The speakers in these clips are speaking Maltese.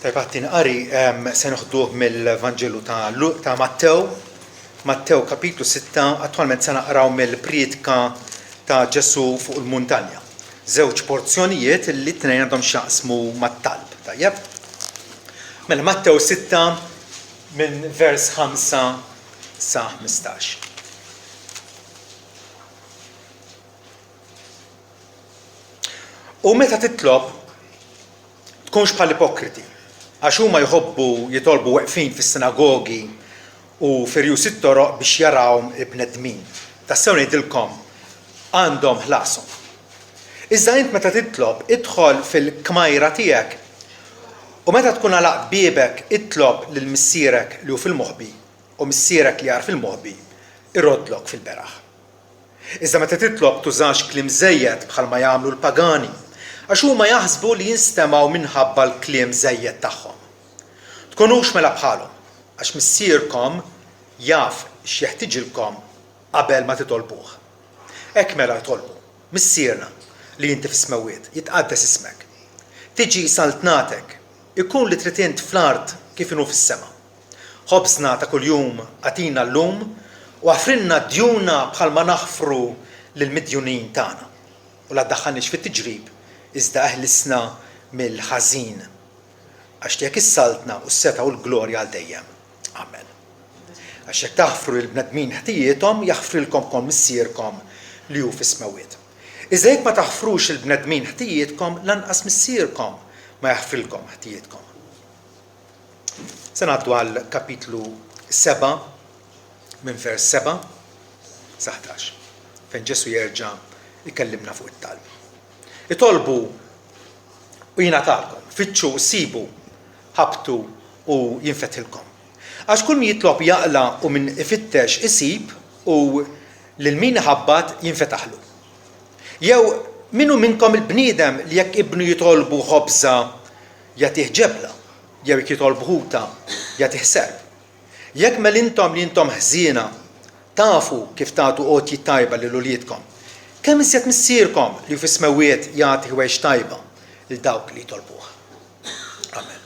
Tajb għattin qari se noħduh mill-Vanġelu ta' Mattew kapitlu 6, attualment se naqraw mill-priedka ta' Ġesu fuq il-muntanja. Żewġ porzjonijiet li t-tnejn għandhom x'jaqsmu mat-talb. Tajjeb? Mela Mattew 6 minn vers 5 sa 15. U meta titlob tkunx bħal ipokriti, għax huma jħobbu jitolbu weqfin fis-sinagogi u firjus it-toroq biex jarawhom il-bnedmin. Tassew ngħidilkom għandhom ħlasom. Iżda int meta titlob idħol fil-kmajra tiegħek u meta tkun għalaq biebek itlob lil missierek li hu fil-moħbi u missierek li jar fil-moħbi irrodlok fil-beraħ. Iżda meta titlob tużax kliem żejjed bħalma jagħmlu l-pagani għax huma jaħsbu li jinstemaw minħabba l-kliem żejjed tagħhom. Tkunux mela bħalhom għax missierkom jaf x'jeħtieġilkom qabel ma titolbuh. Hekk mela jtolbu, missierna li inti fis-smawiet, jitqaddes ismek. Tiġi saltnatek, ikun li trid int fl-ard kif inhu fis-sema. Ħobżna ta' kuljum għatina llum u għafrinna djuna bħalma naħfru lill-midjunin tagħna. U la ddaħħalniex fit-tiġrib iżda eħlisna mill-ħażin għax tiegħek issaltna u s-seta u l-glorja għal dejjem. Amen. Għax jekk taħfru l-bnedmin ħtijietom, jaħfrilkom kon missierkom li hu fis-smawiet. Iżda jekk ma taħfrux il-bnedmin ħtijietkom, lanqas missierkom ma jaħfrilkom ħtijietkom. Se ngħaddu għal kapitlu 7 minn vers 7 sa 11 fejn Ġesu jerġa' ikellimna fuq it-talb. Itolbu u jingħatalkom, fittxu sibu, ħabtu u jinfetħilkom. Għax kull min jitlob jaqla u min ifittex isib u lil min ħabbat jinfetaħlu. Jew minnu minnkom il-bniedem li jekk ibnu jitolbu ħobża jagħtih ġebla, jew jekk jitolbu ħuta jagħtih serb. Jekk intom li intom ħżiena tafu kif tagħtu qotji tajba lil uliedkom, kemm iżjed missierkom li fis-smawiet jagħti ħwejx tajba lil dawk li jitolbuh. Amen.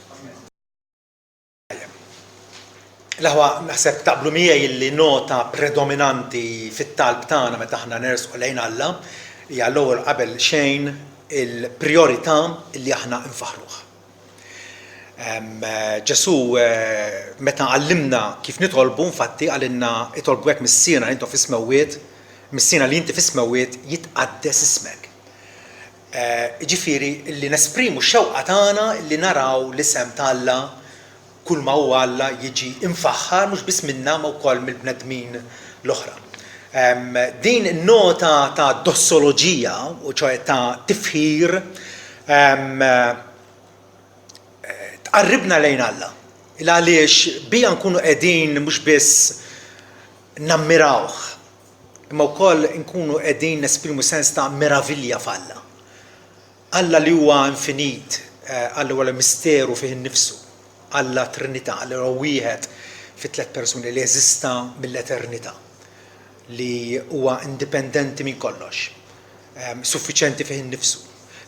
L-aħwa naħseb taqblu miegħi li nota predominanti fit-talb tagħna meta aħna nersqu lejn Alla hija l-ewwel qabel xejn il-prijorità li aħna nfaħruh. Ġesu meta għallimna kif nitolbu infatti għalilna itolbu hekk missierna intom fis-smawiet, missierna li inti fis-smawiet jitqaddes ismek. Ġifieri li nesprimu x-xewqa tagħna li naraw l-isem ta' Alla kull ma huwa Alla jiġi imfaħħar mhux biss minna ma wkoll mill-bnedmin l-oħra. Din in-nota ta' dossoloġija u ċoħe ta' tifħir tqarribna lejn Alla. Għaliex bija nkunu qegħdin mhux biss nammirawh, imma wkoll nkunu qegħdin nesprimu sens ta' meravilja f'Alla. Alla li huwa infinit, Alla huwa misteru fih innifsu. Alla Trinità, Alla huwa wieħed fi 3 persuni li jeżista mill-eternità, li huwa indipendenti minn kollox, suffiċenti fih innifsu,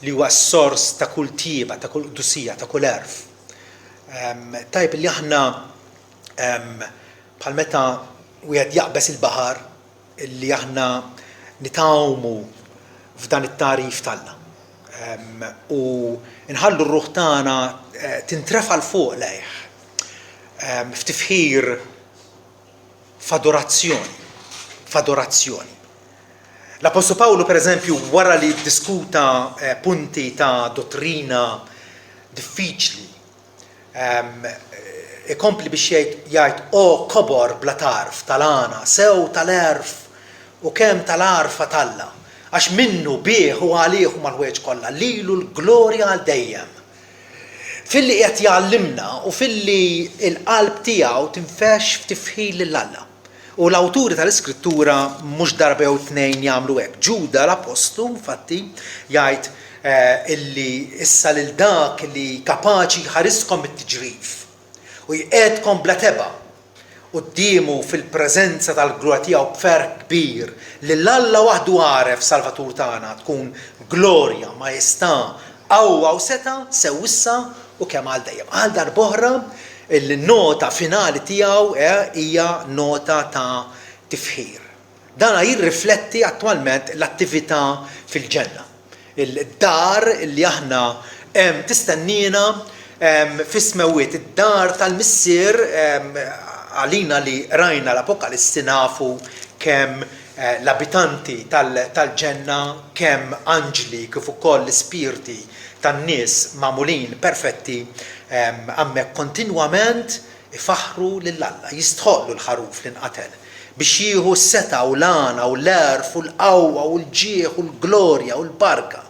li huwa s-sors ta' kull tieba, ta' kull qdusija, ta' kull erf. Tajb li aħna bħal meta wieħed jaqbes il-baħar li aħna nitawmu f'dan it-tarif tagħna. U nħallu r-ruħ tagħna tintrefa' l fuq lejh f'tifħir f'adorazzjoni. L-Apostol Pawlu pereżempju wara li ddiskuta punti ta' dottrina diffiċli ikompli biex jgħid kobor bla tarf tal-għana, sew tal-erf u kemm tal-arfa talla, għax minnu bih u għalih u mal-ħwejġ kollha lilu l-glorja għal dejjem. Filli qed jgħallimna u filli l-qalb tiegħu tinfex f'tifħil lil Alla. U l-awturi tal-iskrittura mhux darba jew tnejn jagħmlu hekk. Ġuda l-Apostlu infatti jgħid illi issa lil dak li kapaċi jħariskom mit-tiġrif u jqiegħdkom bla teba' qudiemu fil-preżenza tal-glorja tiegħu b'ferħ kbir lil Alla waħdu għaref Salvatur tagħna tkun glorja, majestà, qawwa u seta' sew issa u kemm għal dejjem. Għal darb'oħra il-nota finali tiegħu hija nota ta' tifħir. Dana jirrifletti attwalment l-attività fil-ġenna. Il-dar li aħna tistennina fis-smewiet, id-dar tal-missier għalina li rajna l-Apokalissi nafu kemm l-abitanti tal-ġenna, kemm anġli kif ukoll l-ispirti tan-nies magħmulin perfetti hemmhekk kontinwament ifaħħru lill-Alla, jistħollu l-ħaruf li nqatel biex jieħu s-seta u l-għana u l-erf u l-qawwa u l-ġieħ u l-glorja u l-barka.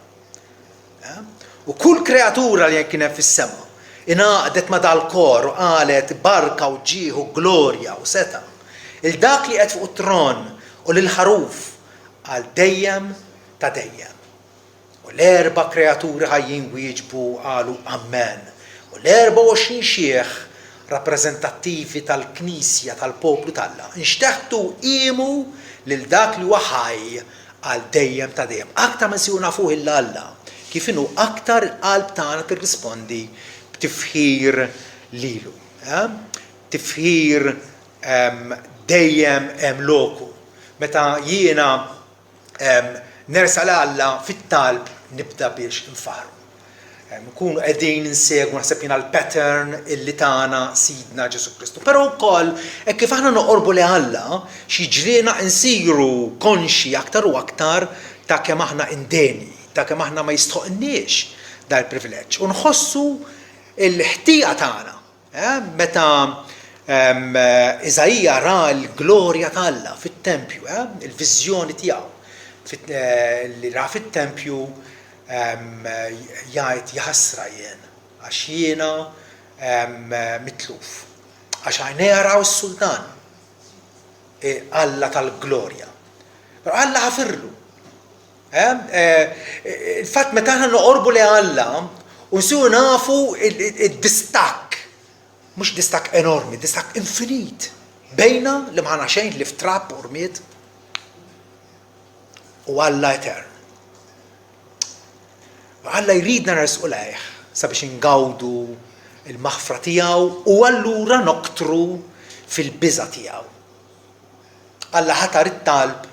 U kull kreatura li kien hemm fis-sema ingħaqdet ma' dal-kor u qalet barka u ġieħ u glorja u seta. Il-dak li qed fuq it-tron u lill-ħaruf għal dejjem ta' dejjem. U l-erba' kreaturi ħajjin wieġbu qalu Amen. U l-24 xieħ rappreżentattivi tal-Knisja tal-poplu tal-Alla nxteħtu qiemu lil dak li huwa ħaj għal dejjem ta' dejjem. Aktar ma nsiru nafuh il-Alla kif inhu aktar il-qalb tagħna tirrispondi b'tifħir lilu. Tifħir dejjem hemm loku. Meta jiena nersa l-Alla fit-talb nibda biex infaħru. Nkunu qegħdin insegwu naħseb jiena l-pattern illi tagħna Sidna Ġesu Kristu. Però wkoll hekk kif aħna noqorbu li Alla xi ġriena insiru konxi aktar u aktar ta' kemm aħna indeni, ta' kemm aħna ma jistħoqniex dal-privileġġ. U nħossu l-ħtieqa tagħna. Meta Iżajja ra l-glorja tal-Alla fit-tempju, il-viżjoni tiegħu li ra fit-tempju jgħid jaħasra jien għax jiena mitluf. Għax għajnejja raw is-Sultan Alla tal-glorja. Però Alla ħafirlu. Il-fatt meta aħna noqorbu li Alla u nsiru nafu id-distakk, mhux distakk enormi, distakk infinit bejna li m'għandna xejn li f'trapp u rmiet u Alla etern. Alla jridna nersqu lejh sabiex ingawdu il-maħfra tiegħu u allura noqtru fil-biża' tiegħu. Alla ħatar it-talb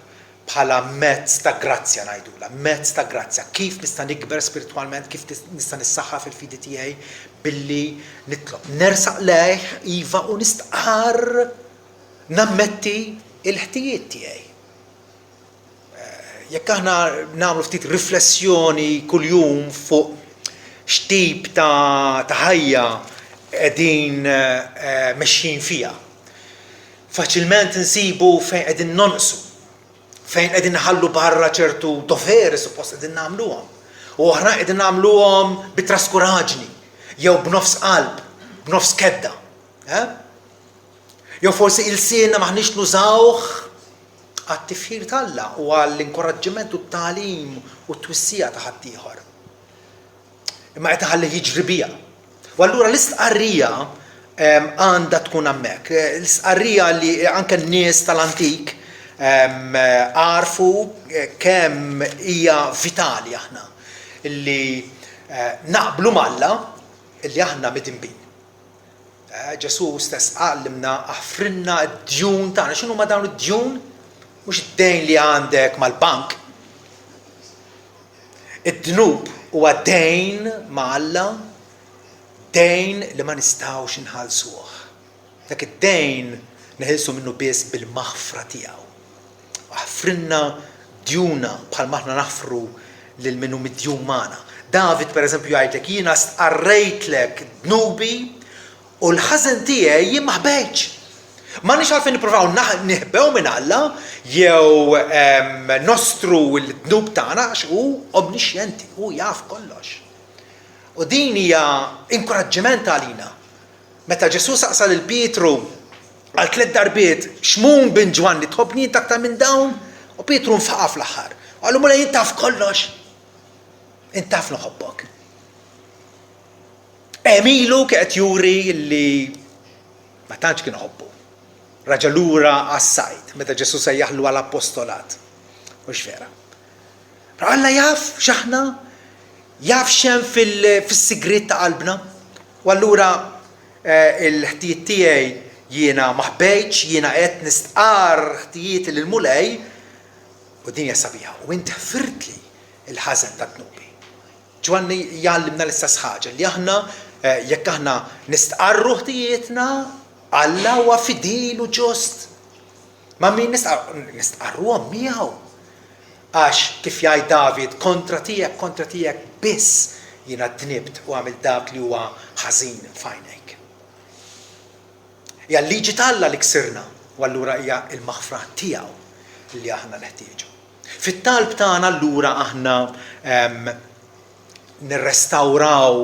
bħala mezz ta' grazzja ngħidula, mezz ta' grazzja. Kif nista' nikber spiritwalment, kif nista' nissaħħa fil-fidi tiegħi billi nitlob. Nersaq lejh iva u nistqar nammetti il-ħtijiet tiegħi. Jekk aħna nagħmlu ftit riflessjoni kuljum fuq x'tip ta' ħajja qegħdin mexxin fiha. Faċilment insibu fejn qegħdin nonqsu, fejn qegħdin naħallu barra ċertu doveri suppost qegħdin nagħmluhom. U aħna qegħdin nagħmluhom bitraskuraġni, jew b'nofs qalb, b'nofs kedda. Jew forsi il-siena maħniex nużawh għat-tifħir tal-Alla u għall-inkoraġġiment u t-tagħlim u t-twissija ta' ħaddieħor. Imma qed iħalli jiġri biha. U allura l-istqarrija għandha tkun hemmhekk. L-istqarrija li anke n-nies tal-antik għarfu kemm hija vitali aħna illi naqblu malla illi aħna midinbin. Ġesu stess għallimna aħfrinna d-djun tagħna. X'inhu ma dawn id-djun? Mhux id-dejn li għandek mal-bank. Id-dnub huwa dejn ma' Alla, dejn li ma nistgħux inħallsuh. Dak id-dejn neħilsu minnu biss bil-maħfra tiegħu. Ħfrinna djuna bħal aħna naħfru lil minnu mid-djun magħna. David pereżempju jgħidlek jiena stqarrejtlek dnubi u l-ħażen tiegħi jien ma ħbejtx. Ma nix għalfejn nippruvaw nieħbew minn Alla jew nostru l-dnub tagħna għax hu omnixjenti, hu jaf kollox. U din hija inkoraġġiment għalina. Meta Ġesu saqsa lil Pietru għal 3 darbiet x'mun bin Ġwanni tħobbni int aktar minn dawn? U Pietru nfaqa fl-aħħar. Qalu mela jien taf kollox. Int taf noħobbok. Ilu qed juri li ma tantx kien ħobbu. Raġa lura għas-sajd, meta Ġesu sejjaħlu għall-appostolat. Mhux vera. Però Alla jaf x'aħna, jaf x'hemm fis-sigriet ta' qalbna. U allura il-ħtijiet tiegħi jiena ma ħbejtx, jiena qed nistqar ħtijiet lil mulej u din hija sabiħa. U inti ħfirtli il-ħażen ta' dnubi. Ġwanni jgħallimna l-istess ħaġa li aħna jekk aħna nistqarru ħtijietna Alla huwa fidil u ġust. Ma min nistqarruhom miegħu. Għax kif jgħid David kontra tiegħek biss jiena dnibt u għamil dak li huwa ħażin f'għajnejk. Hija l-liġi tal-Alla li ksirna u allura hija l-maħfra tiegħu li aħna neħtieġu. Fit-talb tagħna allura aħna nirrestawraw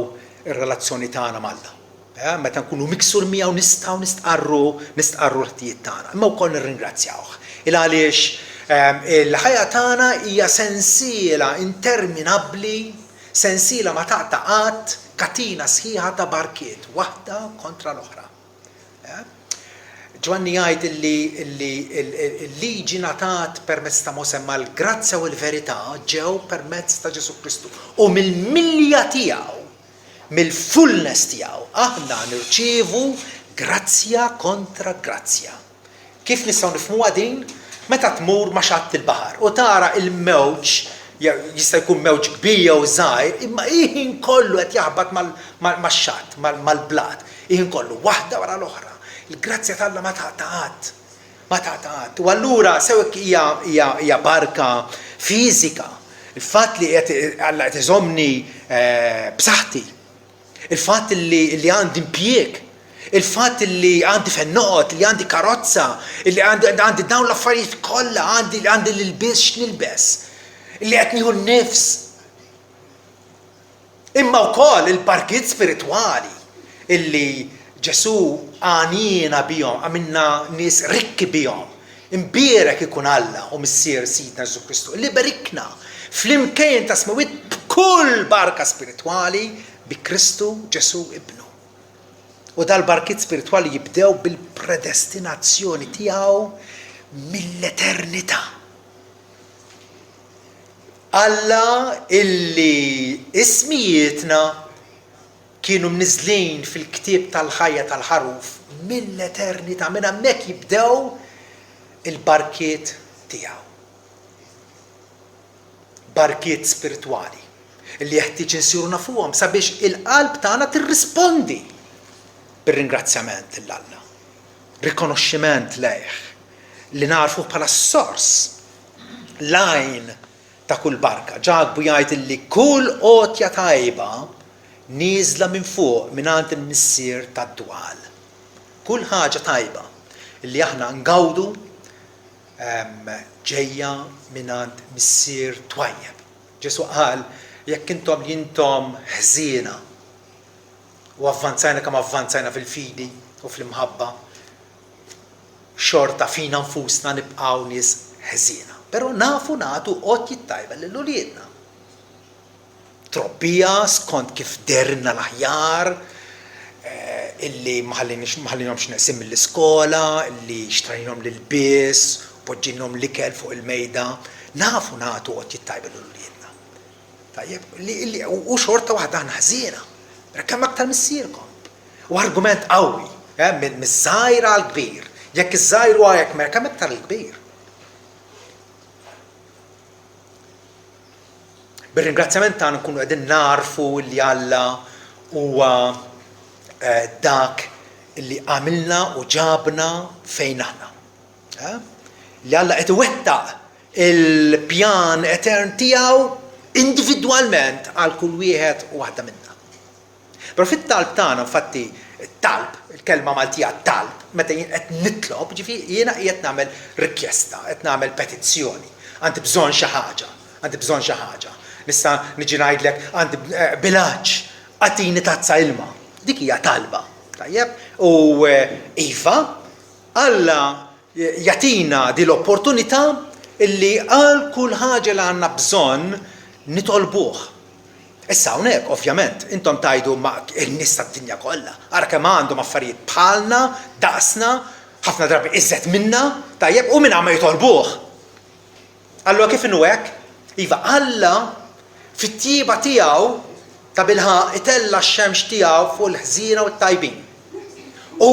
ir-relazzjoni tagħna mal-Alla. Meta nkunu miksur miegħu nistgħu nistqarru l-ħtijiet tagħna, imma wkoll nirringrazzjawh. Għaliex il-ħajja tagħna hija sensiela interminabbli, sensiela ma taqta' qatt, katina sħiħa ta' barkiet, waħda kontra l-oħra. Ġwanni jgħid li l-liġi ngħatat permezz ta' Mosè ma l-grazzja u l-verità ġew permezz ta' Ġesu Kristu. U mill-milja tiegħu, mill-fullness tiegħu, aħna nirċievu grazzja kontra grazzja. Kif nistgħu nifhmuha din? Meta tmur ma' xatt il-baħar u tara il-mewġ, jista' jkun mewġ kbir u żgħir, imma ħin kollu qed jaħbad max-xatt, mal-blat, ħin kollu waħda wara l-oħra. Il-grazzja tal-Alla ma taqta'at. U allura sewek hija barka fiżika. Il-fatt li Alla qed iżommni b'saħħti. Il-fatt li għandi impjieg. Il-fatt li għandi fennoqgħod, li għandi karozza, li għandi dawn l-affarijiet kollha, għandi l-ilbies x'nilbes. Li qed nieħu nnifs. Imma wkoll il-barkiet spiritwali illi Ġesu għanina bihom, għamilna nies rikki bihom. Imbierek ikun Alla u missier Sidna Ġesu Kristu. Li berikna fl-imkejn ta' smawit b'kull barka spiritwali bi Kristu Ġesu ibnu. U dal-barkiet spiritwali jibdew bil-predestinazzjoni tiegħu mill-eternità. Alla illi ismijietna kienu mniżlin fil-ktieb tal-ħajja tal-ħaruf mill-eternità, minn hemmhekk jibdew il-barkiet tiegħu. Barkiet spiritwali li jeħtieġ insiru nafuhom sabiex il-qalb tagħna tirrispondi bir-ringrazzjament lill-Alla. Rikonoxximent lejh li narfuh bħala s-sors, l-għajn ta' kull barka. Ġagbu jgħid li kull qotja tajba nieżla minn fuq mingħand il-missier tad-dwal. Kull ħaġa tajba li aħna ngawdu ġejja mingħand missier twajjeb. Ġesu qal jekk intom ħżiena u avvanzajna kemm avvanzajna fil-fidi u fl-imħabba, xorta fina nfusna nibqgħu nies ħżiena. Però nafu nagħtu qotjiet tajba lil uliedna. Trobbija skont kif derna l-aħjar, illi maħallinhomx neqsim mill-iskola, illi xtrajnhom l-ilbies, poġġinhom l-ikel fuq il-mejda, nafu nagħtu qotjiet tajba lil uliedna. Tajjeb, u xorta waħda aħna ħżiena, kemm aktar missierkom. U argument qawwi, miż-żgħir għall-kbir. Jekk iż-żgħir huwa hekk kemm aktar il-kbir. Bir-ringrazzjament tagħna nkunu qegħdin narfu li Alla huwa dak li għamilna u ġabna fejn aħna. Li Alla qed iwettaq il-pjan etern tiegħu individwalment għal kull wieħed u waħda minnha. Però fit-talb tagħna infatti talb, il-kelma Maltija talb, meta jien qed nitlob, ġifieri jiena qiegħed nagħmel rikjesta, qed nagħmel petizzjoni. Għandi bżonn xi ħaġa. Nista' niġi ngħidlek għandi bilanċ, għatini tazza ilma. Dik hija talba. Tajjeb? U iva, Alla jagħtina din l-opportunità illi għal kull ħaġa li għandna bżonn nitolbuh. Issa hawnhekk, ovvjament, intom tajdu ma' in-nies tad-dinja kollha. Ara kemm għandhom affarijiet bħalna, daqsna, ħafna drabi iżżed minna, tajjeb, u minn ma jitolbuh. Allura kif inhu hekk? Iva, Alla fit-tjieba tiegħu ta' bilħaq itella x-xemx tiegħu fuq il-ħżiena u t-tajbin. U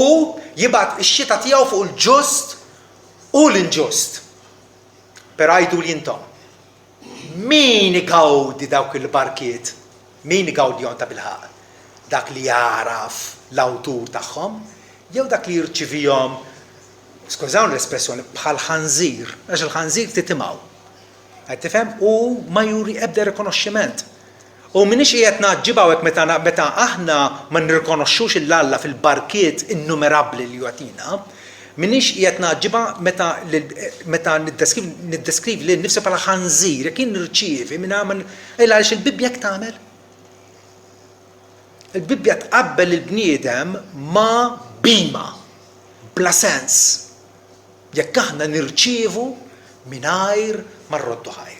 jibgħat ix-xita tiegħu fuq il-ġust u l-inġust. Però għajdu li intom. Min igawdi dawk il-barkiet? Min igawdihom ta' bilħaq? Dak li jaraf l-awtur tagħhom jew dak li jirċivihom, skużawni l-espressjoni, bħal ħanżir, għax il-ħanżir titimgħu. Qed tifhem? U ma juri ebda rikonoxximent. U minix qiegħed naġġibgħu hekk meta aħna ma nirrikonoxxux il-Alla fil-barkiet innumerabbli li jagħtina, minix qiegħed naġġibha meta niddeskrivi lil nifsi bħala ħanżir, jekk nirċievi minn għaliex il-Bibja hekk tagħmel. Il-Bibja tqabbel il-bniedem ma' bima, bla sens. Jekk aħna nirċievu mingħajr ma rroddu ħajr.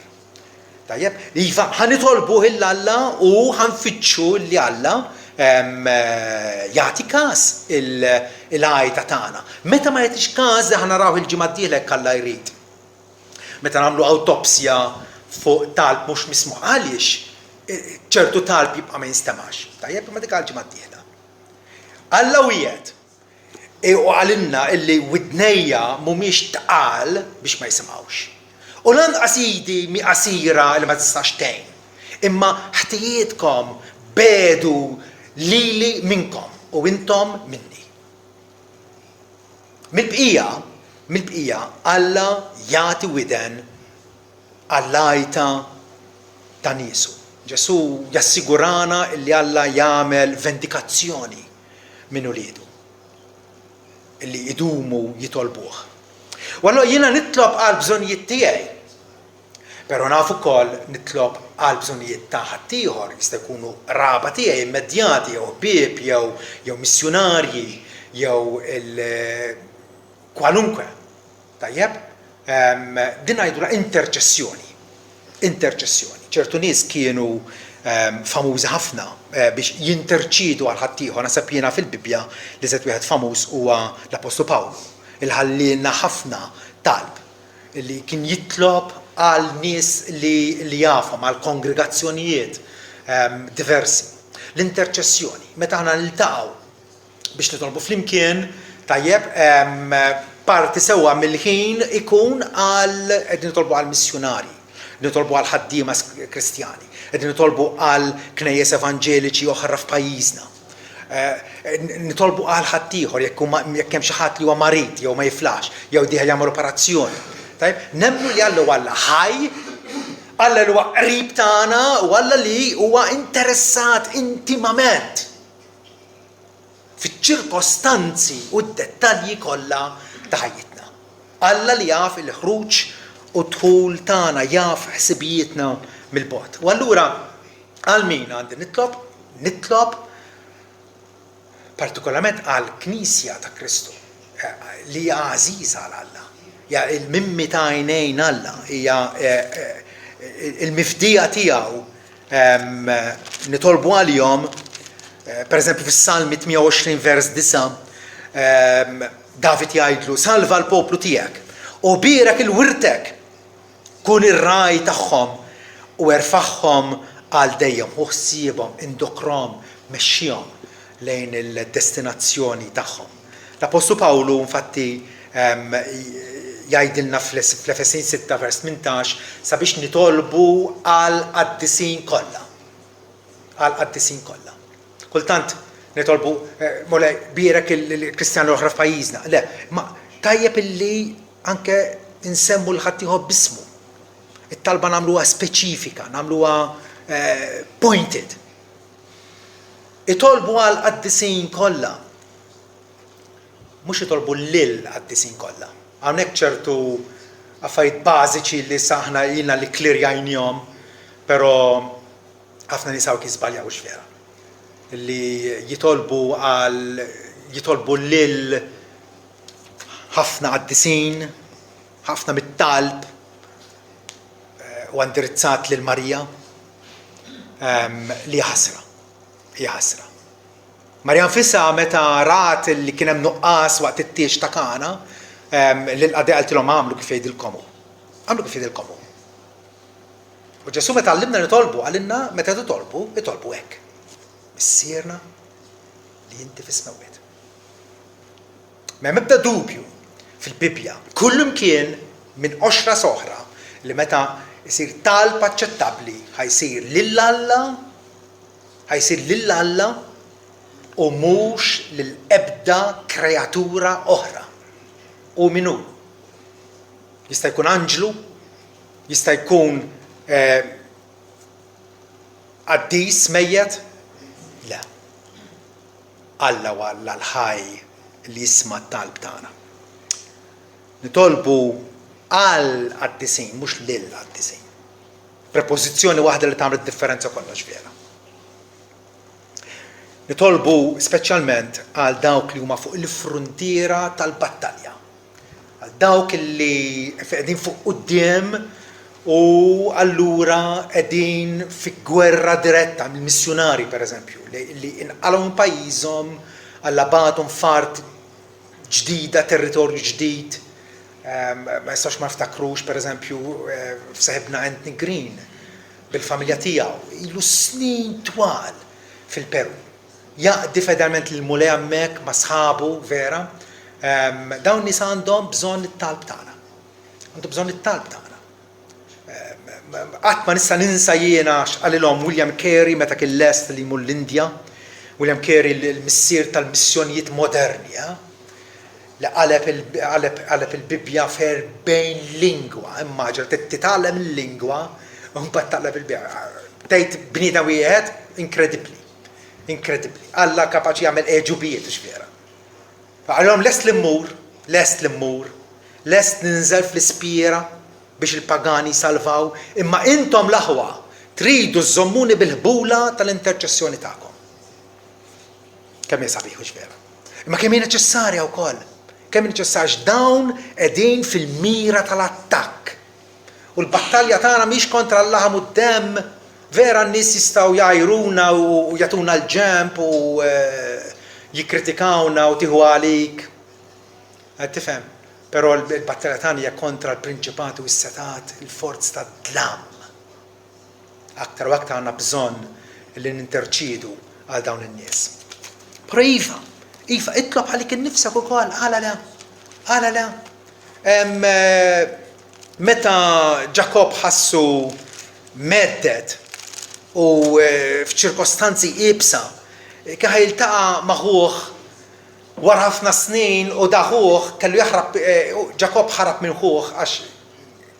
Tajjeb, iva, ħanitolbu il-Alla u ħanfittxu li Alla jagħti każ il-għajta tagħna. Meta ma jagħtix każ ħanaraw il-ġimgħa d-dieħla jekk Alla jrid. Meta nagħmlu awtopsja fuq talb mhux mismuħ għaliex ċertu talb jibqa' ma jinstemax. Tajjeb, ma dik għall-ġimgħa d-dieħla. Alla wiegħed u għalinna illi widnejja mhumiex tqal biex ma jisimgħux. U lanqas idi mi qasira li ma tistax tgħin. Imma ħtijietkom bedu lili minnkom u intom minni. Mill-bqija Alla jagħti widen għall-għajta ta' niesu. Ġesu jassigurana li Alla jagħmel vendikazzjoni minn uliedu illi idumu jitolbuh. U allura jiena nitlob għal bżonnijiet tiegħi, però nafu wkoll nitlob għal bżonnijiet ta' ħaddieħor, jista' jkunu raba tiegħi immedjati jew ħbieb jew missjonarji jew kwalunkwe. Tajjeb? Din ngħidula interċessjoni. ċertu nies kienu famużi ħafna biex jinterċidu għal ħaddieħor. Nasab jiena fil-Bibja li żed wieħed famuż huwa l-Apostlu Pawlu. Il-ħallilna ħafna talb li kien jitlob għal nies li jafhom għal kongregazzjonijiet diversi. L-interċessjoni, meta aħna niltaqgħu biex nitolbu flimkien, tajjeb, parti sewwa mill-ħin ikun qegħdin nitolbu għal missjonari, nitolbu għal ħaddiema Kristjani, qegħdin nitolbu għal knejjes evanġeliċi oħra f'pajjiżna. Nitolbu għal ħaddieħor jekk hemm xi ħadd li huwa marit jew ma jiflax jew dieħel jagħmel operazzjoni. Tajb, nemmnu li Alla huwa ħaj, Alla li huwa qrib tagħna u Alla li huwa interessat intimament fiċ-ċirkostanzi u d-dettalji kollha ta' ħajjitna. Alla li jaf il-ħruġ u dħul tagħna, jaf ħsibijietna mill-bogħod. U allura għal min għandi nitlob partikolarment għal Knisja ta' Kristu li hija għażiża għal Alla. Ja il-mimmi ta' għajnejn Alla hija il-mifdija tiegħu nitolbu għalihom, pereżempju fis-Salmi 28 vers 9, David jgħidlu salva l-poplu tiegħek u bierak il-wirtek kun ir-raj tagħhom u erfaħħom għal dejjem u ħsiebhom indokrom mexxihom lejn il-destinazzjoni tagħhom. L-Apostlu Pawlu infatti jgħidilna fl-Efesini 6 vers 18 sabiex nitolbu għal qaddisin kollha. Għal qaddisin kollha. Kultant nitolbu bierek il-Kristjani oħra f'pajjiżna. Le, ma tajjeb illi anke insemmu l-ħaddieħor bismu. It-talba nagħmluha speċifika, nagħmluha pointed. Itolbu għal qaddisin kollha. Mhux itolbu lil qaddisin kollha. Hawnhekk ċertu affarijiet bażiċi li saħna jilna li klirjajnihom, però ħafna nies hawn jiżbaljaw x'vera. Li jitolbu lil ħafna qaddisin, ħafna mit-talb u indirizzat lil Marija li ħasra. Marja nfisha meta rat li kien hemm nuqqas waqt it-tiex ta' Kana, lil-qadi qaltilhom għamlu kif jgħidilkom. U Ġesu meta għallimna nitolbu, għalinna meta itolbu hekk. Issierna li inti fis-mewt. Ma mibda dubju fil-Bibja, kull imkien minn 10 soħra li meta jsir talb aċċettabbli ħajsir lill-Alla u mhux lill-ebda kreatura oħra. U min hu? Jista' jkun anġlu, jista' jkun qaddis mejjed? Le. Alla u Alla l-ħaj li jisma' t-talb tagħna. Nitolbu għal qaddisin, mhux lil qaddisin. Prepożizzjoni waħda li tagħmel differenza kollox vera. Nitolbu speċjalment għal dawk li huma fuq il-fruntiera tal-battalja. Għal dawk li qegħdin fuq quddiem u allura qegħdin fi gwerra diretta mill-missjonari pereżempju li inqalgħu minn pajjiżhom alla bagħthom fart ġdida, territorju ġdid. Ma jistax ma nftakrux pereżempju f'saħibna Anthony Green bil-familja tiegħu ilu snin twal fil-Peru. Jaqdi federalment l-mulej hemmhekk ma' sħabu vera. Dawn nies għandhom bżonn it-talb tagħna. Għandhom bżonn it-talb tagħna. Qatt ma nista' ninsa jiena x'qalilhom William Carey meta kien lest li jmur l-Indja. William Carey l-missier tal-missjonijiet moderni, li qaleb il-Bibja bejn lingwa, immaġra titgħallem il-lingwa u mbagħad taqleb il-Bibja. Tgħid bniedem wieħed inkredibbli. Alla kapaċi jagħmel eġubijiet x'vera. Għalhom lest l-immur, lest ninżel fl-ispira biex il-pagani salvaw, imma intom l-aħwa tridu żommuni bil-ħbula tal-interċessjoni tagħkom. Kemm hija sabiħ x'vera. Imma kemm hija neċessarja wkoll. Kemm neċessarx dawn qegħdin fil-mira tal-attakk. U l-battalja tagħna mhix kontra l-laħam u d-demm, vera n-nies jistgħu jgħajruna u jagħtuna l-ġemp u jikkritikawna u tieħu għalik. Qed tifhem? Però l-battalja tagħna hija kontra l-prinċipati u s-setat, il-forz tad-dlam. Aktar u aktar għandna bżonn li ninterċiedu għal dawn in-nies. Però Iva, itlob għalik innifsek ukoll, għala le. Meta Ġakob ħassu meddet u f'ċirkostanzi iebsa, kien jiltaqa' magħuh wara ħafna snin u daħuh kellu jaħrab Ġakob ħarab minn ħuh għax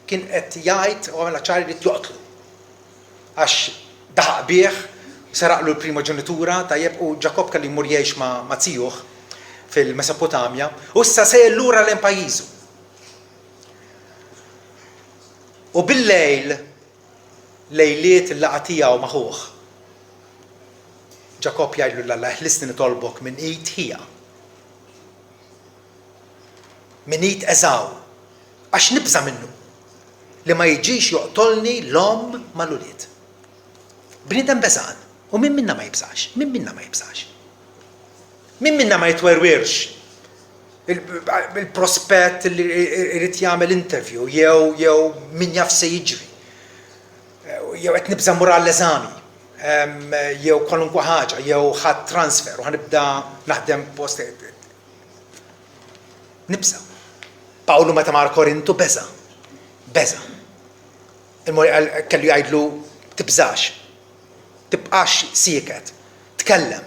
kien qed jgħid u għamela ċari li joqtlu. Għax daħaq bih seraqlu l-primoġenitura tajjeb u Ġakob kelli jmur jgħix ma' tieħuh fil-Mesopotamja u issa se lura lejn pajjiżu. U bil-lejl lejliet il-laqgħa tiegħu magħuh. Ġakob jgħidlu l-Alla ħlisni nitolbok minn id ħija. Minn id Eżaw għax nibża minnu li ma jiġix joqtolni l-om mal-ulied. Bniedem beżan. U min minna ma jibżax, Min minna ma jitwerwirx il-prospett li irid jagħmel interview jew min jaf se jiġri. Jew qed nibża mur għall-eżami, jew kwalunkwe ħaġa, jew ħadd transfer u ħanibda naħdem post. Nibża. Pawlu meta mar Korintu beża. Kellu jgħidlu tibżax. Tibqax sieket, tkellem,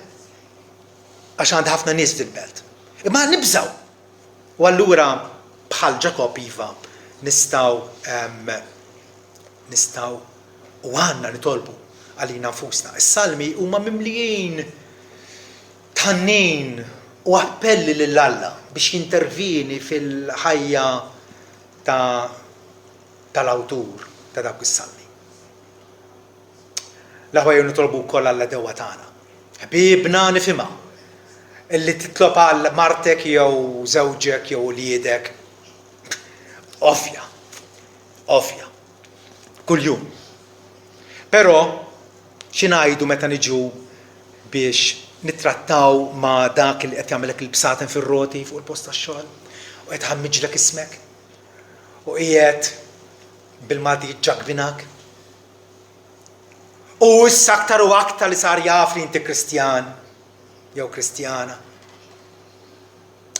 għax għandha ħafna nies fil-belt. Imma nibżaw. U allura bħal Ġakob iva nistgħu u għandna nitolbu għalina nfusna. Is-salmi huma mimlijin tħannin u appelli lill-Alla biex jintervini fil-ħajja tal-awtur ta' dawk is-salmi. L-aħwa jew nitolbu wkoll għall-dewwa tagħna. Ħbiebna nifhimha. Illi titlob għal martek jew żewġek jew uliedek. Ovvja. Kuljum. Però xi ngħidu meta niġu biex nittrattaw ma' dak li qed jagħmelek il-bsaten fir-roti fuq il-post tax-xogħol u qed ħammiġlek ismek u qiegħed bil-Malti jiġġagbinak. U issa aktar u aktar li sar jaf li inti Kristjan jew Kristjana.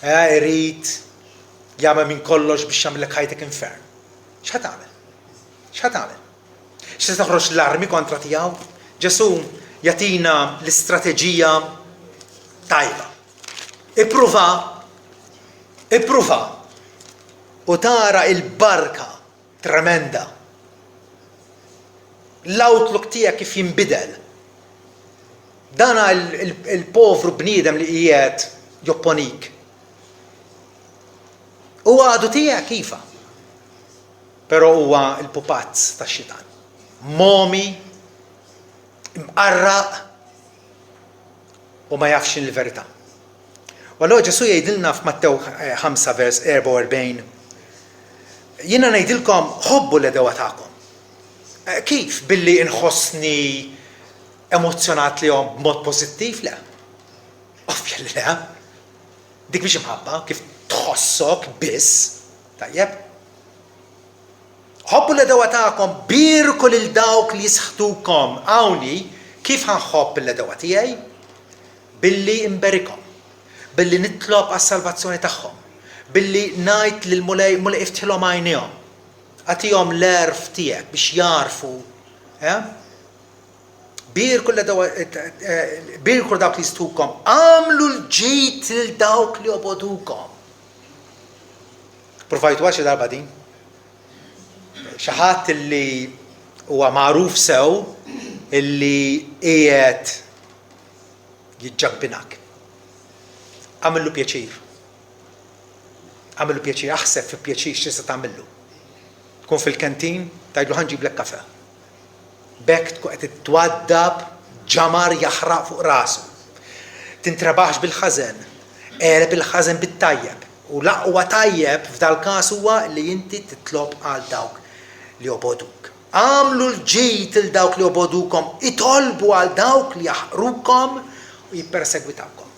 Irid jagħmel minn kollox biex jagħmellek ħajtek infern. X'ħad tagħmel? X'ħad tagħmel? X'se toħroġ l-armi kontra tiegħu? Ġesu jagħtina l-istrateġija tajba. Ippruva u tara il-barka tremenda. L-outlook tiegħek kif jinbidel. Dana il-povru bniedem li qiegħed jopponik. U għadu tiegħek kifa. Però huwa l-pupazz tax-xitan. Momi, imqarraq u ma jafx il-verità. U allura Ġesu jgħidilna f'Mattew 5 vers 44, jiena ngħidilkom ħobbu l-edewa tagħkom. Kif? Billi inħossni emozzjonat li jom b'mod pożittiv? Le. Ovvja li le. Dik biex imħabba, kif tħossok biss. Tajjeb. Ħobbu l-edewa tagħkom, birku lil dawk li jisħtukom. Hawnni kif ħanħobb l-edewa tiegħi? Billi imberikom. Billi nitlob għas-salvazzjoni tagħhom. Billi ngħid lil mulej iftilhom għajnihom. Għatihom l-erf tiegħek biex jarfu. Birku dawk li jisħtukom. Għamlu l-ġid lil dawk li jobodukom. Provajtu għaxi darba din? Xi ħadd illi huwa magħruf sew illi qiegħed jiġġabbinak. Għamillu pjaċir. Għamillu pjaċir, aħseb fi pjaċir x'tista' tagħmillu. Tkun fil-kantin, tgħidlu ħanġiblek kafè. Bekk tkun qed twaddab ġamar jaħraq fuq rasu. Tintrabaħx bil-ħażen, qeleb il-ħażen bit-tajjeb. U l-aqwa tajjeb f'dal każ huwa li inti titlob għal dawk li joboduk. Għamlu l-ġid il dawk li jobodukom, itolbu għal dawk li jaħrukom u jippersegwitawkom.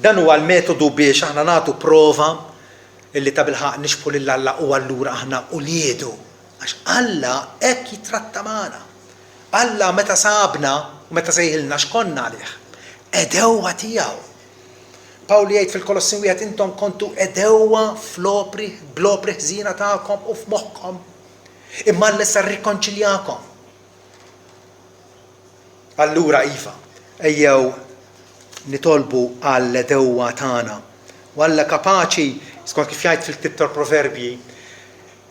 Dan huwa l-metodu biex aħna nagħtu prova illi ta' bilħaq nixbu lil Alla u allura aħna uliedu. Għax Alla hekk jitratta magħna. Alla meta sabna u meta sejħilna x'konna għalih. Edewwa tiegħu. Pawli jgħid fil-Kolossin wieħed intom kontu edewwa bl-opri ħżina tagħkom u f'moħħkom. Imma Alla issa rrikonċiljakom. Allura iva, ejjew nitolbu għall-edewwa tagħna. U Alla kapaċi, skont kif jgħid fil-Ktieb tal-Proverbji,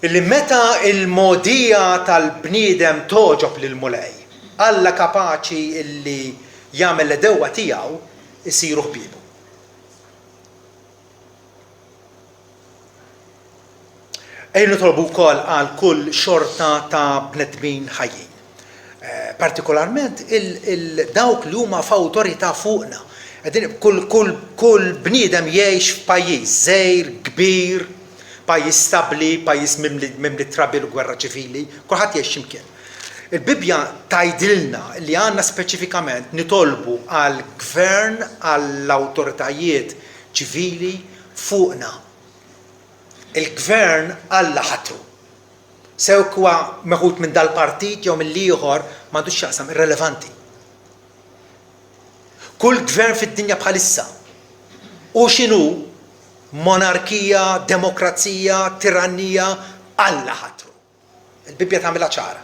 illi meta il-modija tal-bniedem toġob lil mulej, Alla kapaċi illi jagħmel l-edewwa tiegħu isiru ħbiebu. Ejn nitolbu wkoll għal kull xorta ta' bnedmin ħajjin. Partikolarment dawk li huma f'awtorità fuqna. Kull bniedem jgħix f'pajjiż żgħir, kbir, pajjiż stabbli, pajjiż mimli trabil u gwerra ċivili, kulħadd jgħix x'imkien. Il-Bibja tgħidilna li għandna speċifikament nitolbu għall gvern għall-awtoritajiet ċivili fuqna. Il-gvern Alla ħatru. Sew kwa meħud minn dal-partit jew mill-ieħor m'għandux x'jaqsam irrelevanti. Kull gvern fid-dinja bħalissa u x'inhu monarkija, demokrazija, tirannija, Alla ħatru. Il-Bibja tagħmilha ċara.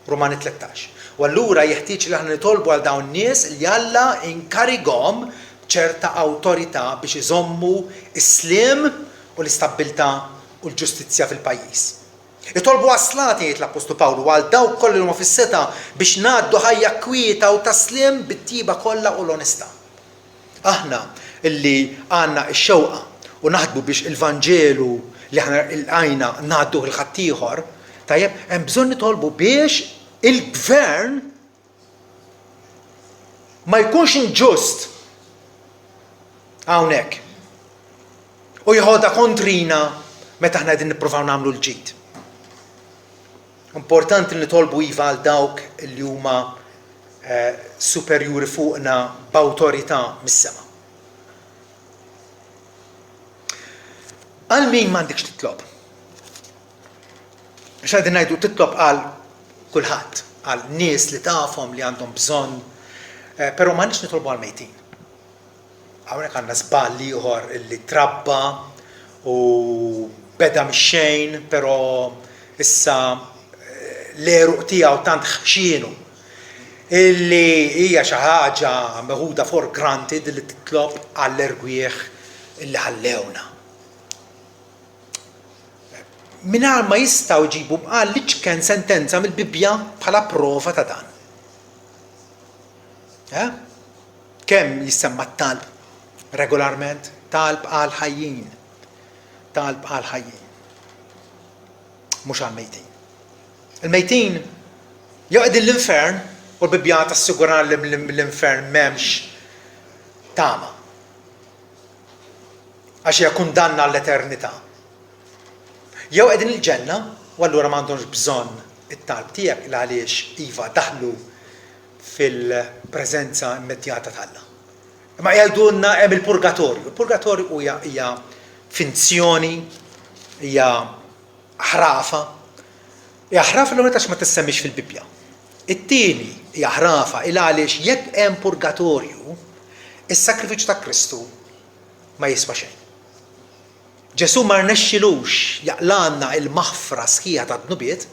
Romani 13. U allura jeħtieġ li aħna nitolbu għal dawn nies li Alla inkarighom ċerta awtorità biex iżommu is-sliem u l-istabbiltà u l-ġustizzja fil-pajjiż. Itolbu għaslati jgħid l-Apostlu Pawlu għal dawk kollha li huma fis-seta biex ngħaddu ħajja kwieta u taslim bit-tiba kollha u l-onestà. Aħna illi għandna x-xewqa u naħdbu biex il-Vanġelu li aħna lqajna ngħadduh il ħaddieħor, tajjeb hemm bżonn nitolbu biex il-gvern ma jkunx inġust hawnhekk. U jħodha kontrina meta aħna qegħdin nippruvaw nagħmlu l-ġid. Importanti li nitolbu iva għal dawk li huma superjuri fuqna b'awtorità mis-sema. Għal min m'għandekx titlob? Għax qegħdin ngħidu titlob għal kulħadd. għal nies li tafhom li għandhom bżonn, però ma nix nitolbu għal-mejtin. Hawnhekk għandna żball ieħor illi trabba u beda mix-xejn, però issa l-eruq tiegħu tant ħxienu illi hija xi ħaġa meħuda for granted li titlob għall-ergwieħ illi ħallewna. Mingħajr ma jistgħu jġibu bqal li ċken sentenza mill-Bibbja bħala prova ta' dan. Kemm jissemma t-talb regolarment? Talb għal ħajjin. Talb għal ħajjin. Mhux għal mejtin. Il-mejtin joqgħod l-infern u l-Bibbja tassigurana li l-infern m'hemmx tama. Għax hija kundanna l-eternità. Jew qegħdin il-ġenna u allura m'għandhomx bżonn it-talb tiegħek il għaliex iva daħlu fil-preżenza immedjata tal-Alla. Imma jgħidulna hemm il-purgatorju. Il-purgatorju hija finzjoni, hija ħrafa. Hija ħrafa l meta ma tissemmix fil-Bibbja. It-tieni hija ħrafa il għaliex jekk hemm purgatorju, is-sakrifiċċju ta' Kristu ma jiswa xejn. Ġesu ma rnexxilux jaqlanna il-maħfra sħiħa ta' dnubiet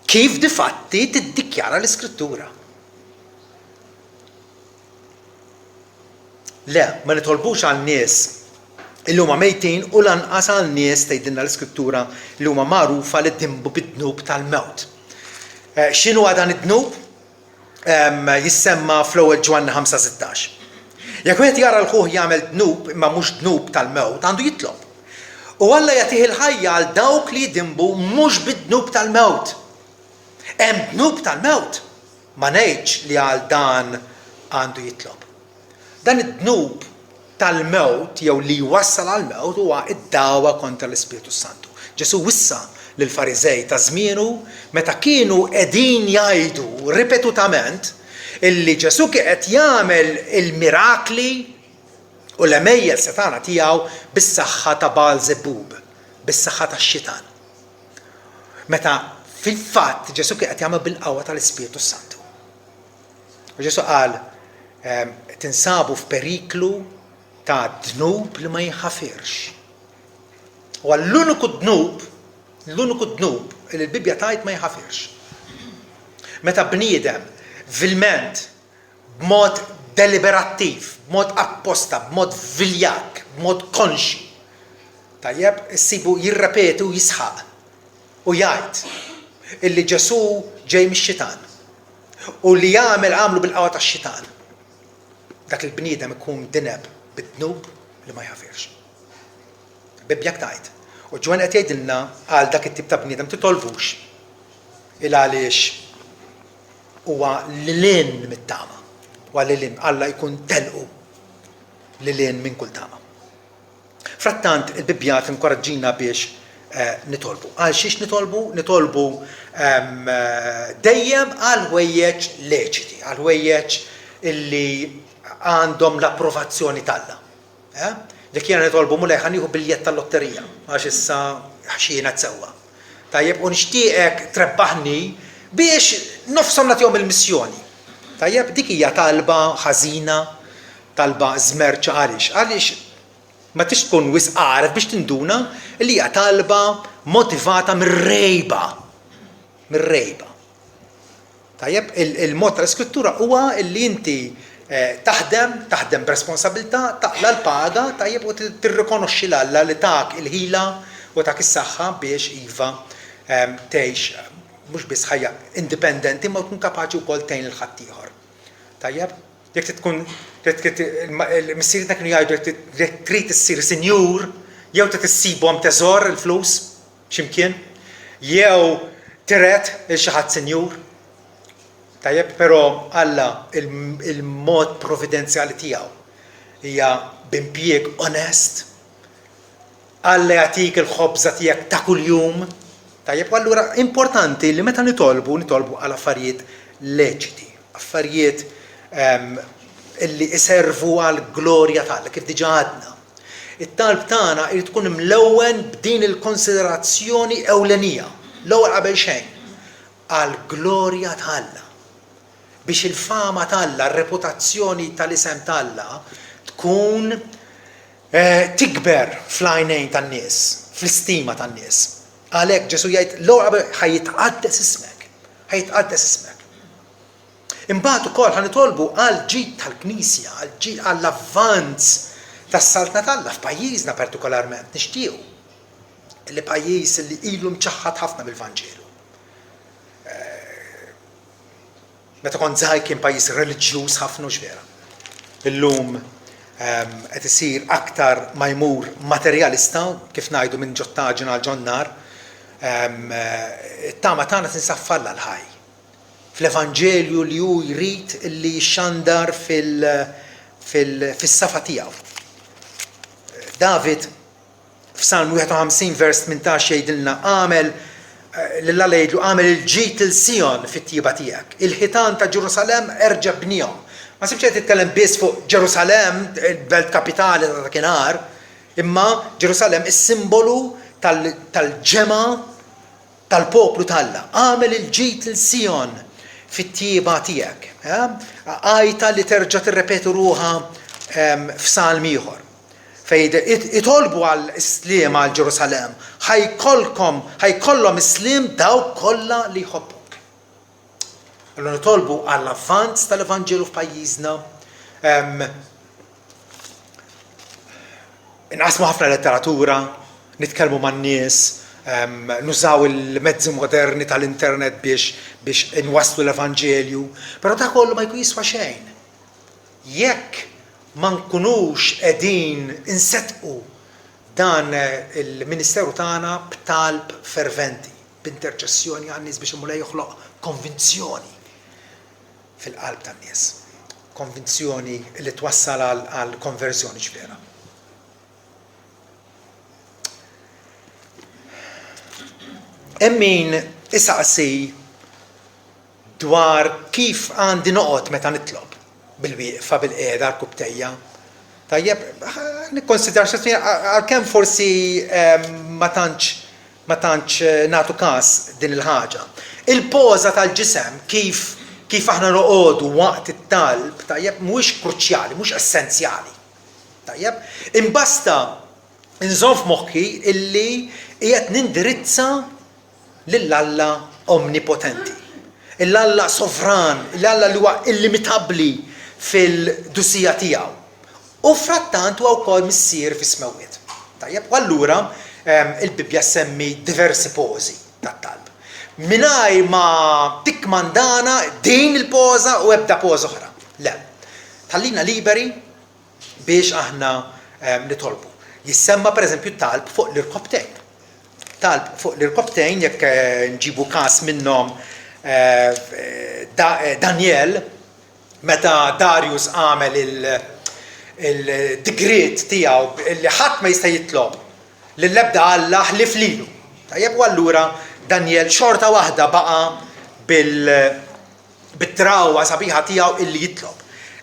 kif difatti tiddikjara l-Iskrittura. Le, ma nitolbux għal nies li huma mejtin u lanqas għal nies tgħidilna l-Iskrittura li huma magħrufa li dimbu bid-dnub tal-mewt. X'inhu dan id-dnub? Jissemma fl-ewwel Ġwanna 5:16. Jekk wieħed jara l-ħuħ jagħmel dnub imma mhux dnub tal-mewt, għandu jitlob. U Alla jagħtih il-ħajja għal dawk li jdimbu mhux bid-dnub tal-mewt. Hemm dnub tal-mewt, ma ngħidx li għal dan għandu jitlob. Dan id-dnub tal-mewt jew li jwassal għall-mewt huwa id-dawwa kontra l-Ispiritu Santu. Ġesu wissa lill-Fariżej ta' żmienu meta kienu qegħdin jgħidu ripetutament illi Ġesu qed jagħmel il-mirakli u l-emejjel setana tiegħu bis-saħħa ta' Baalżebub, bis-saħħa tax-xitan. Meta fil-fatt Ġesu qed jagħmel bil-qawwa tal-Ispiritu Santu. U Ġesu qal tinsabu f'periklu ta' dnub li ma jinħafirx. U l-uniku dnub li l-Bibbja tgħid ma jinħafirx. Meta bniedem vilment, b'mod deliberattiv, b'mod apposta, b'mod viljak, b'mod konxi. Tajjeb, issibu jirrepeti u jisħaq u jgħid illi Ġesu ġej mix-xitan u li għamlu bil-qawwa tax-xitan. Dak il-bniedem ikun dineb bid-dnub li ma jħafirx. Bibbja tgħid. U Ġwan qed jgħidilna għal dak it-tip ta' bniedem titolbux il għaliex huwa lilin mit-tama. U lilin Alla jkun telqu lilin minn kull tama. Frattant il-Bibbja tinkoraġġina biex nitolbu. Għal xiex nitolbu? Nitolbu dejjem għal ħwejjeġ leċiti, għal ħwejjeġ illi għandhom l-approvazzjoni tal-Alla. Jekk jiena nitolbu mulej ħanieħu biljett tal-lotterija għax issa ħxiena tsewwa. Tajjeb u nixtieqek trebbaħni biex nofshom nagħtihom il-missjoni. Tajjeb dik hija talba ħażina, talba żmerċa għaliex ma tix tkun wisq għaref biex tinduna li hija talba motivata mir-rejba. Mir-rejba. Tajjeb il-mod tal-Iskrittura huwa li inti taħdem b'responsabilità, taqla l-paga, tajjeb u tirrikonoxxi l-Alla li tak il-ħila u tak is-saħħa biex iva tgħix mhux biss ħajja indipendenti ma tkun kapaċi wkoll tgħin il-ħadd ieħor. Tajjeb, jekk tkun il-missierietna kienu jgħidu jekk trid issir sinjur, jew trid issibhom teżor il-flus x'imkien, jew tret il xi ħadd sinjur. Tajjeb, però Alla il-mod providenzjali tiegħu hija b'impjieg onest. Alla jagħtik il-ħobża tiegħek ta' kuljum. Tajjeb, allura importanti li meta nitolbu għal affarijiet leċiti, affarijiet illi iservu għal glorja tal-Alla kif diġà għadna. It-talb tagħna irid tkun imlewwen b'din il-konsiderazzjoni ewlenija, l-ewwel qabel xejn, għal glorja tal-Alla. Biex il-fama tal-Alla, r-reputazzjoni tal-isem tal-Alla tkun tikber fl-għajnejn tan-nies, fl-istima tan-nies. Għalhekk Ġesu jgħid l-ewwel ħajitqaddes ismek. Ħajitqaddes ismek. Imbagħad ukoll ħanitolbu għal ġid tal-Knisja, għall-avvanz tas-saltna tal-Alla f'pajjiżna partikolarment nixtiequ li pajjiż li ilu mċaħħad ħafna bil-Vanġelu. Meta kont żgħir kien pajjiż reliġjuż ħafna u x'vera. Illum qed isir aktar ma jmur materjalista kif ngħidu minn ġottaġin għal ġonnar, it-tama tagħna tinsab falla l-ħaj. Fl-Evanġelju li hu jrid li jxandar fis-safa tiegħu. David f'Salm 51 vers 18 jgħidilna l-Alla jgħidlu għamel il-ġid il-Sion fit-tieba tiegħek. Il-ħitan ta' Ġerusalemm erġa' bnihom. Ma sibx qed titkellem biss fuq Ġerusalemm, il-belt kapitali ta' dakinhar, imma Ġerusalemm is-simbolu tal-ġema tal-poplu tal-Alla. Għamel il-ġid il-Sion fit-tieba tiegħek. Għajta li terġa' tirrepetu ruha f'Salm ieħor. Fejn itolbu għal islim għal Ġerusalem, ħajkollhom islim dawk kollha li jħobbuk. Allura nitolbu għall avvanz tal-Evanġelu f'pajjiżna. Inqasmu ħafna letteratura, nitkellmu man-nies, nużaw il-mezzi moderni tal-internet biex inwasslu l-Evanġelju, però dak kollu ma jkun jiswa xejn. Jekk ma nkunux qegħdin insettqu dan il-Ministeru tagħna b'talb ferventi, b'interċessjoni għan-nies biex imur joħloq konvinzjoni fil-qalb tan-nies. Konvinzjoni li twassal għal konverżjoni ġvera. Hemm min isaqsi dwar kif għandi noqgħod meta nitlob. Bil-wieqfa bil-qiegħda l-kubtejja. Tajjeb, nikkonsidra għalkemm forsi ma tantx nagħtu każ din il-ħaġa. Il-poża tal-ġisem kif aħna noqogħdu waqt it-talb, tajjeb, mhuwiex kruċjali, mhux essenzjali. Tajjeb, imbasta nżomm f'moħħi illi qiegħed nindirizza lill-Alla omnipotenti. Il-Alla sovran, il-Alla li huwa illimitabbli fil-dusija tiegħu. U frattant huwa wkoll missier fis-smewwiet. Tajjeb, u allura il-Bibja semmi diversi pożi tat-talb. Mingħajr ma tikkmandana din il-poża u ebda poża oħra. Le. Tħallina liberi biex aħna nitolbu. Jissemma pereżempju talb fuq l-irkobtejn. Talb fuq l-irkobtejn jekk nġibu każ minnhom Daniel, meta Darius għamel il-digrit tiegħu li ħadd ma jista' jitlob lill-ebda Alla ħlif lilu. Tajjeb, u allura Daniel xorta waħda baqa' bit-trawwa sabiħa tiegħu illi jitlob.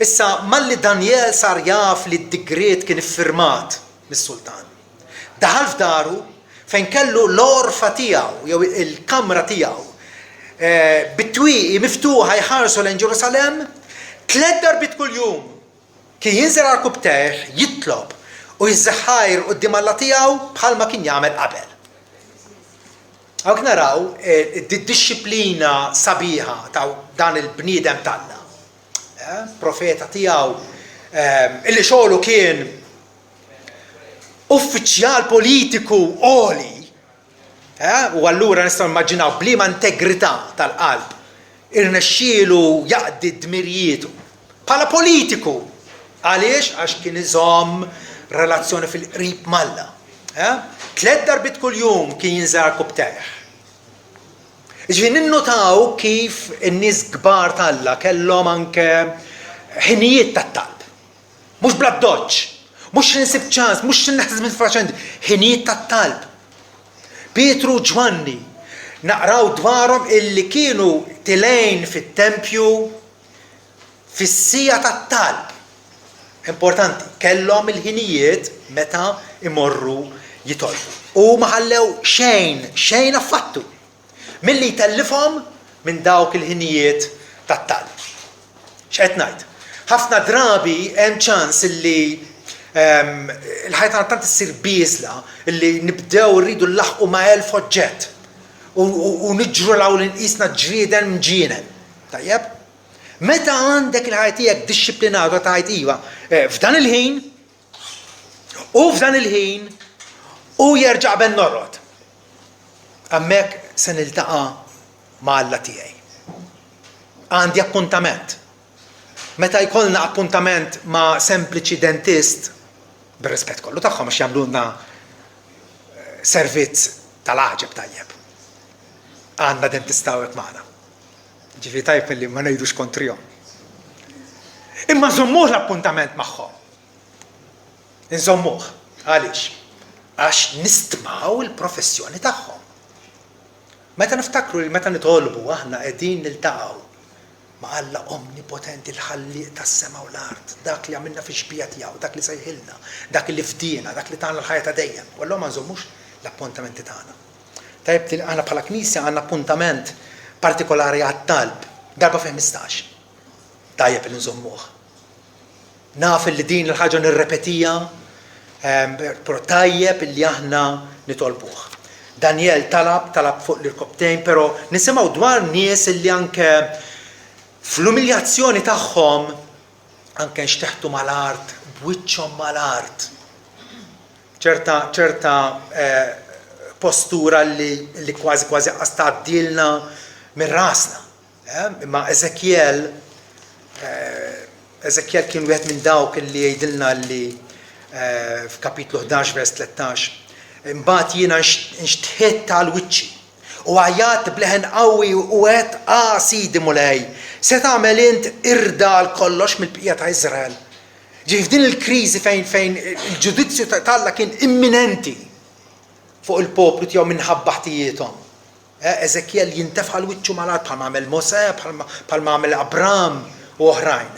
Issa malli Daniel sar jaf li d-digrit kien iffirmat mis-sultan. Daħal f'daru fejn kellu l-orfa tiegħu jew il-kamra tiegħu bit-twieqi miftuħa jħarsu lejn Ġerusalem, 3 darbit kull jum kien jinżel għal kubteħ, jitlob u jizzaħħajr quddiem Alla tiegħu bħalma kien jagħmel qabel. Hawnhekk naraw id-disċiplina sabiħa ta' dan il-bniedem tal-Alla. Profeta tiegħu illi xogħlu kien uffiċjal politiku għoli. U allura nistgħu immaġinaw bliema integrità tal-qalb irnexxielu jaqdi d-dmirjietu bħala politiku. Għaliex? Għax kien iżomm relazzjoni fil-qrib mal-Alla. 3 darbit kull jum kien jinżel kubteħ. Ġifieri ninnotaw kif in-nies kbar tal-Alla kellhom anke ħinijiet tat-talb. Mhux bla doġġ, mhux insib ċans, mhux inneħħes minn faċenti, ħinijiet tat-talb. Pietru u Ġwanni naqraw dwarhom illi kienu tilejn fit-tempju fis-sija tat-talb. Importanti, kellhom il-ħinijiet meta imorru jitolbu. U ma ħallew xejn affattu. Milli jtellifhom minn dawk il-ħinijiet tat-talb. X'qed ngħid? Ħafna drabi hemm ċans illi il-ħajja tant issir biżla illi nibdew rridu nlaħqu ma' 1000 oġġett u niġru law li nqisna ġrieden mġienen. Tajjeb? Meta għandek il-ħajja tiegħek dixxiplinata tajt iva f'dan il-ħin u f'dan il-ħin u jerġa' ben norrod. Hemmhekk se niltaqa' ma' Alla tiegħi. Għandi appuntament. Meta jkollna appuntament ma' sempliċi dentist, bir-rispett kollu tagħhom għax jagħmlulna servizz tal-għaġeb tajjeb. Għandna dentista hawnhekk magħna. Ġifieri tajjeb li ma ngħidux kontrihom. Imma żommuh l-appuntament magħhom. Inżommuh. Għaliex? Għax nistmaw il-professjoni tagħhom. Meta niftakru li meta nitolbu aħna qegħdin niltaqgħu ma' Alla omnipotenti l-ħalliq tas-sema u l-art, dak li għamilna fi xbija tiegħu, dak li sejħilna, dak li fdina, dak li tagħna l-ħajja ta' dejjem. U allura ma nżommux l-appuntamenti tagħna. Tajjeb li aħna bħala Knisja għandna appuntament partikolari għat-talb, darba fejn 15. Tajjeb li nżommuh. Naf li din il-ħaġa nirrepetija, però tajjeb li aħna nitolbuh. Daniel talab fuq l-irkobtejn, però nisimgħu dwar nies li anke fl-umiljazzjoni tagħhom anke nxteħtu mal-art, b'wiċċhom mal-art. ċerta postura li kważi qas tgħaddilna minn rasna. Imma Eżekjel kien wieħed minn dawk li jgħidilna li f'kapitlu 11 vers 13 imbagħad jiena nxtħiet tal-wiċċi u għajjat bleħen qawwi u għedt Sidi mulej, se tagħmel int irda għal kollox mill-bqija ta' Iżrael. Ġifi f'din il-kriżi fejn il-ġudizzju ta' Alla kien imminenti fuq il-poplu tiegħu minħabba ħtijietom. Eżekjel jintefħ l-wiċċu mal-art bħalma għamel Mosè, bħalma għamel Abraham u oħrajn.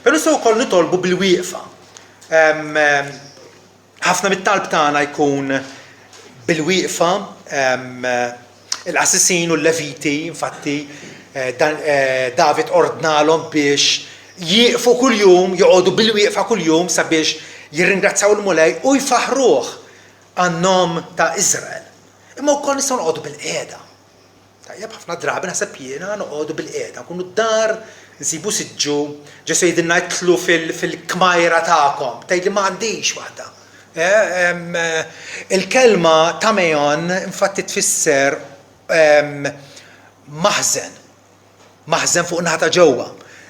Però nistgħu wkoll nitolbu bil-wieqfa. Ħafna mit-talb tagħna jkun bil-wieqfa il-qassisin u l-Leviti, infatti David ordnalhom biex jieqfu kuljum, joqogħdu bil-wieqfa kuljum sabiex jirringrazzaw il-mulej u jfaħruh għan-nom ta' Iżrael. Imma wkoll nistgħu noqogħdu bil-qiegħda. Tajjeb ħafna drabi naħseb jiena noqogħdu bil-qiegħda, nkunu d-dar nsibu siġġu, ġesu jgħidilna jidħlu fil-kmajra tagħkom, tgħidli ma għandix waħda. Il-kelma tamejon infatti tfisser maħżen fuq naħta ġewwa,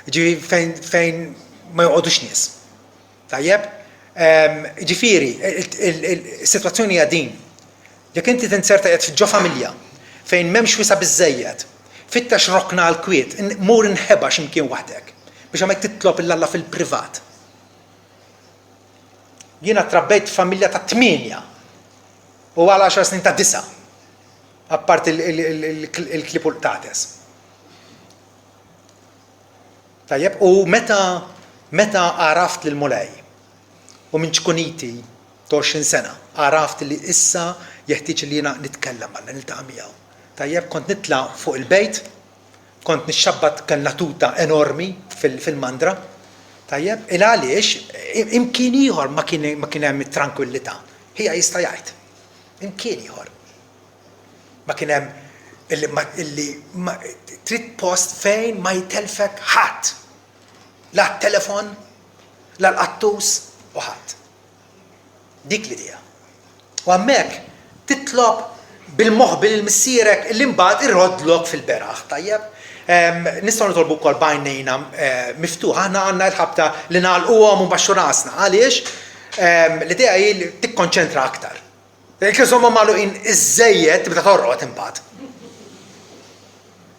fejn ma joqgħodux nies. Tajjeb? Ġifieri, is-sitwazzjoni hija din. Jekk inti tinserta qed ġo familja fejn m'hemmx wiesa biżżejjed, fittex rokna l-kwiet, mur inħeba x'imkien waħdek biex hemmhekk titlob il-Alla fil-privat. Jiena trabbejt familja ta' 8 u għal 10 snin ta' 9, apart il-klipu l-tates. Tajjeb, u meta għaraft l-mulej u minn ċkuniti 20 sena, għaraft li issa jeħtieġ li jiena nitkellem għalla niltaqa' miegħu. Tajjeb, kont nitla' fuq il-bejt, kont nixxabbat kellna tuta enormi fil-mandra. Tajjeb, għaliex imkien ieħor ma kien hemm tranquillità. Hija jista' jgħid. Imkien ieħor. Ma kien hemm illi trid post fejn ma jitelfek ħadd. La t-telefon, la l-qattus u ħadd. Dik l-idea. U hemmhekk titlob bil-moħbil il-missierek li mbagħad irrodlok fil-beraħ, tajjeb? Nistgħu nitolbu wkoll bajnejna miftuħa, aħna għandna l-ħabta li nagħlquhom u mbaxxu rasna. Għaliex l-idea hi li tikkonċentra aktar. Jekk iżommhom magħluqin iżejjed tibda torqod imbagħad.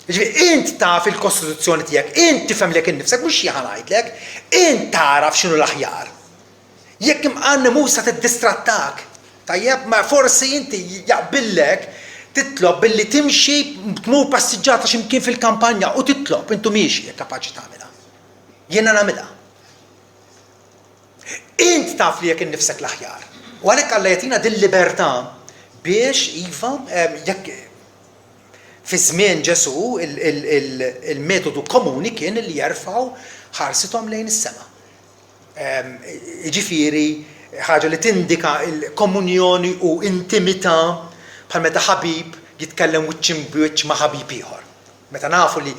Jiġifieri int taf il-Kostituzzjoni tiegħek, int tifhem lek innifsek mhux jien ngħidlek, int taraf x'inhu l-aħjar. Jekk imqannem musa tiddistrattak, tajjeb ma forsi inti jaqbillek titlob billi timxi tmur passiġġata x'imkien fil-kampanja u titlob intu miexi jekk kapaċi tagħmilha. Jiena nagħmilha. Int taf li jekk innifsek l-aħjar. U għalhekk Alla jagħtina din libertà biex iva jekk fi żmien Ġesu il-metodu komuni kien li jerfgħu ħarsithom lejn is-sema. Jiġifieri ħaġa li tindika l-komunjoni u intimità bħal meta ħabib jitkellem wiċċ b'wiċċ ma' ħabib ieħor. Meta nafu li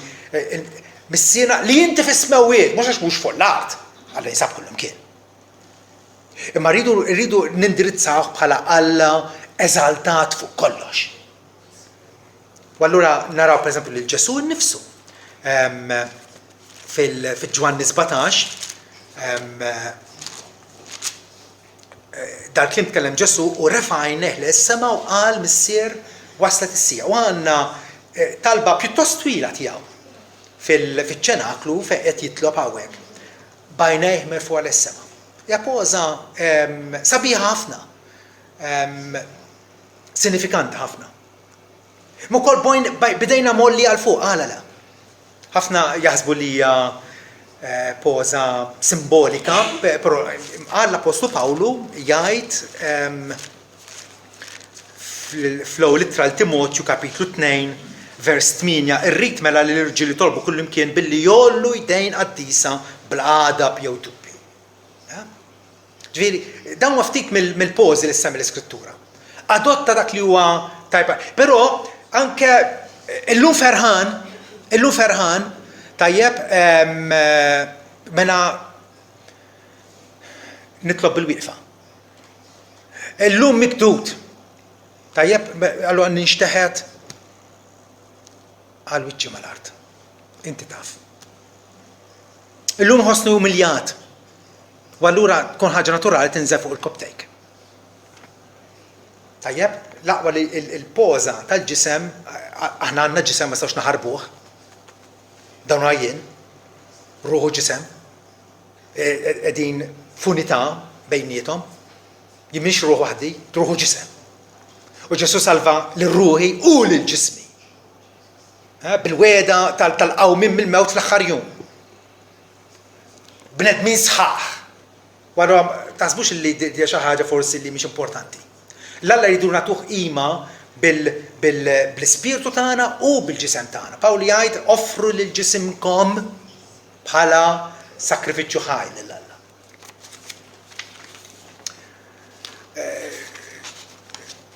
missiena li inti fis-smawiet mhux għax mhux fuq l-art, Alla jinsab kull imkien. Imma rridu nindirizzawh bħala Alla eżaltat fuq kollox. U allura naraw pereżempju lil Ġesu nnifsu fil-Ġwanni 17 dal-kliem tkellem Ġesu u refa' għajnejh lis-sema u qal missier waslet is-sija. U għandna talba pjuttost twila tiegħu fiċ-ċenaklu fejn qed jitlob hawnhekk. B'għajnejh merfuqa lis-sema. Hija poża sabiħa ħafna, sinifikanti ħafna. Ma wkoll bidejna molli għal fuq, la. Ħafna jaħsbu li hija poża simbolika, però l-Apostlu Pawlu jgħid fl-ewwel ittra l Timotju kapitlu 2 vers 8 irrid mela li l-irġiel jitolbu kull imkien billi jollu jdejn qaddisa bl-għadab jew dubbi. Ġifieri dawn huwa ftit mill-pożi li semmi l-Iskrittura. Adotta dak li huwa tajba, però anke illum ferħan tajjeb mena nitlob bil-wieqfa. Illum mikdud tajjeb għallu għan nixteħed għal wiċċi mal-art. Inti taf. Illum ħossni umiljat. U allura tkun ħaġa naturali tinżel fuq il-cupcake. Tajjeb, laqwa li il-poża tal-ġisem, aħna għandna ġisem ma stawx naħarbuh. Dawn għajjin, ruħu ġisem, qegħdin f'unità bejniethom, jimiex ruħu waħdi, ruħu ġisem. U Ġesu salva lir-ruħi u lill-ġismi. Bil-weda tal-qawmien mill-mewt fl-aħħar jum. Bnedmin sħaħ. Wara taħsbux li di xi ħaġa forsi li mhix importanti. L-Alla jridu nagħtuh qima bil-ispirtu tagħna u bil-ġisem tagħna. Pawli jgħid offru lil ġisimkom bħala sakrifiċċju ħaj lill-Alla.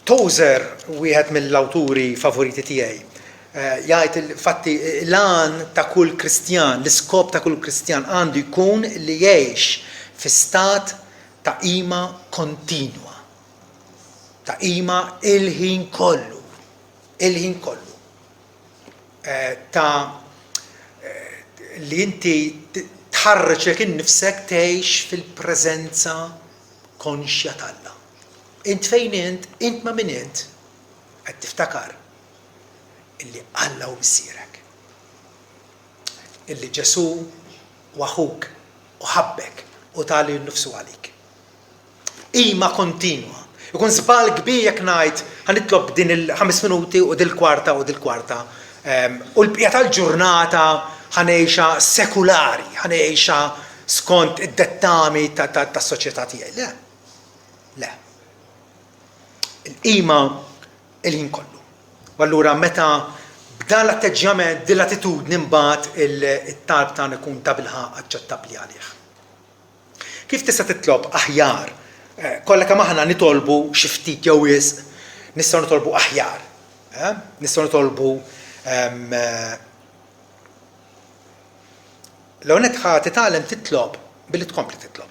Tozer, wieħed mill-awturi favoriti tiegħi, jgħid il-fatti l-għan ta' kull Kristjan, l-iskop ta' kull Kristjan għandu jkun li jgħix fi stat ta' qima kontinwa. Ta' qima il-ħin kollu. Il-ħin kollu. Li inti tħarreġ lek innifsek tgħix fil-preżenza konxja tal-Alla. Int fejn int ma min int qed tiftakar illi Alla hu missierek. Illi Ġesu waħuk u ħabbek u tali nnifsu għalik. Qima kontinwa. Ikun żball kbir jekk ngħid ħanitlob din il-5 minuti u dil-kwarta u dil-kwarta u l-bqija tal-ġurnata ħanejxa sekulari, ħanejxa skont id-dettami tas-soċjetà tiegħi. Le. Il-qima il-ħin kollu. U allura meta b'dan l-atteġġjament, din l-attitudni mbagħad it-talb tagħna ikun ta' bilħaq aċċettabbli għalih. Kif tista' titlob aħjar? Kollha kemm aħna nitolbu xi ftit jew wisq, nistgħu nitolbu aħjar. Nistgħu nitolbu l-hawnhekk ħa titgħallem titlob billi tkompli titlob.